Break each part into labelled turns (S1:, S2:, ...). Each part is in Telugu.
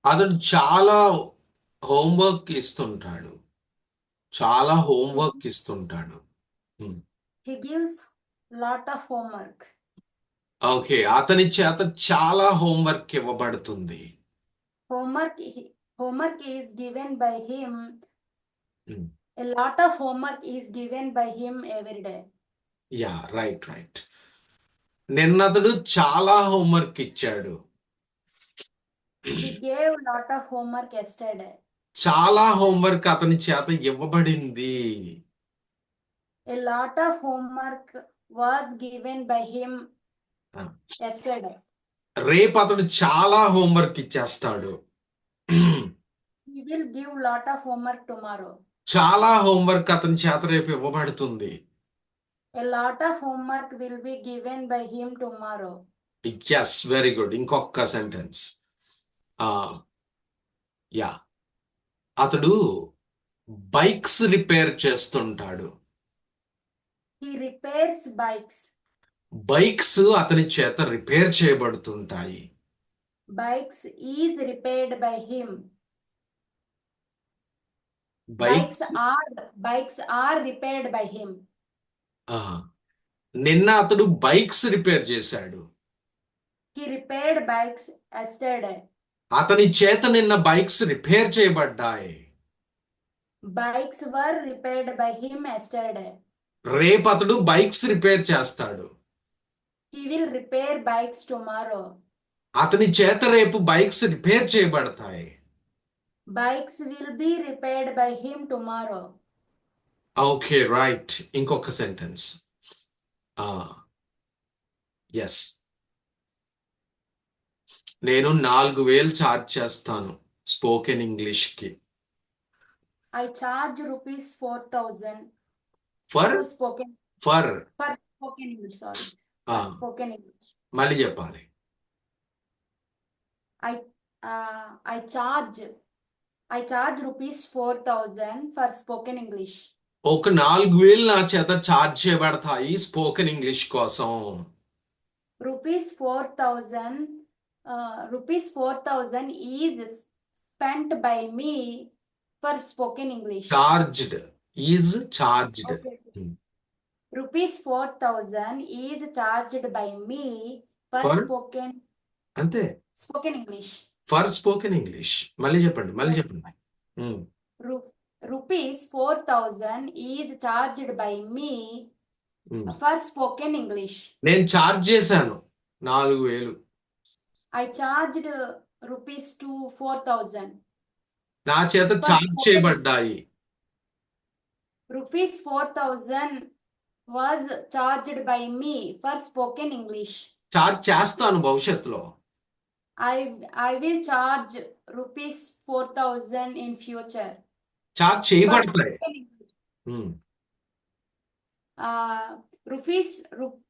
S1: అతడు చాలా హోంవర్క్ ఇస్తుంటాడు. చాలా
S2: He,
S1: హోంవర్క్ ఇస్తుంటాడు. హ్మ్.
S2: he gives lot of homework.
S1: Okay. అతని చేత చాలా హోంవర్క్ ఇవ్వబడుతుంది.
S2: Homework is given by him.
S1: హ్మ్.
S2: A lot of homework is given by him every day.
S1: Yeah! Right. నిన్నతడు చాలా హోంవర్క్ ఇచ్చాడు.
S2: He gave lot of homework yesterday.
S1: చాలా హోంవర్క్ అతని చేత ఇవ్వబడింది.
S2: A lot of homework was given by him
S1: ఆ!
S2: yesterday.
S1: రేపు అతడు చాలా హోంవర్క్ ఇచ్చేస్తాడు.
S2: He will give lot of homework tomorrow.
S1: చాలా హోంవర్క్ అతని చేత రేపు ఇవ్వబడుతుంది.
S2: A lot of homework will be given by him tomorrow.
S1: Yes. Very good. ఇంకొక సెంటెన్స్. ఆ! యాహ్! అతడు బైక్స్ రిపేర్ చేస్తుంటాడు.
S2: He repairs bikes.
S1: బైక్స్ అతని చేత రిపేర్ చేయబడుతుంటాయి.
S2: Bikes is repaired by him.
S1: Bikes
S2: Bikes are repaired by him.
S1: ఆ! నిన్న అతడు బైక్స్ రిపేర్ చేశాడు.
S2: He repaired bikes yesterday.
S1: అతని చేత నిన్న బైక్స్ రిపేర్ చేయబడ్డాయి.
S2: Bikes were repaired by him yesterday.
S1: రేపు అతడు బైక్స్ రిపేర్ చేస్తాడు.
S2: He will repair bikes tomorrow.
S1: అతని చేత రేపు బైక్స్ రిపేర్ చేయబడతాయి.
S2: Bikes will be repaired by him tomorrow.
S1: Okay. Right. ఇంకొక సెంటెన్స్. ఎస్. నేను 4000 ఛార్జ్ చేస్తాను స్పోకెన్ ఇంగ్లీష్కి.
S2: I charge rupees 4,000
S1: for
S2: to spoken
S1: for
S2: for spoken English. Sorry, spoken English.
S1: మళ్ళీ చెప్పాలి.
S2: I charge rupees 4,000 for spoken English.
S1: ఒక 4000 నా చేత ఛార్జ్ చేయబడతాయి స్పోకెన్ ఇంగ్లీష్ కోసం.
S2: Rupees 4,000 is spent by me for spoken English.
S1: Charged is charged.
S2: Okay. Rupees 4,000 is charged by me for
S1: for అంతే.
S2: spoken English.
S1: For spoken English. మళ్ళీ చెప్పండి.
S2: Rupees 4,000 is charged by me for spoken English.
S1: నేను ఛార్జ్ చేశాను 4000.
S2: I charged rupees to 4,000.
S1: నా చేత ఛార్జ్ చేయబడ్డాయి.
S2: Rupees 4,000 was charged by me for spoken English.
S1: Charge చేస్తాను భవిష్యత్తులో.
S2: I will charge rupees 4,000 in future.
S1: Charge చేయబడతాయి.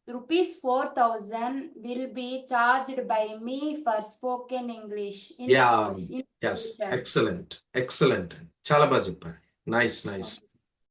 S2: Rupees 4,000 will be charged by me for spoken English in schools.
S1: Yes. Excellent. చాలా బాగా చెప్పారు. నైస్.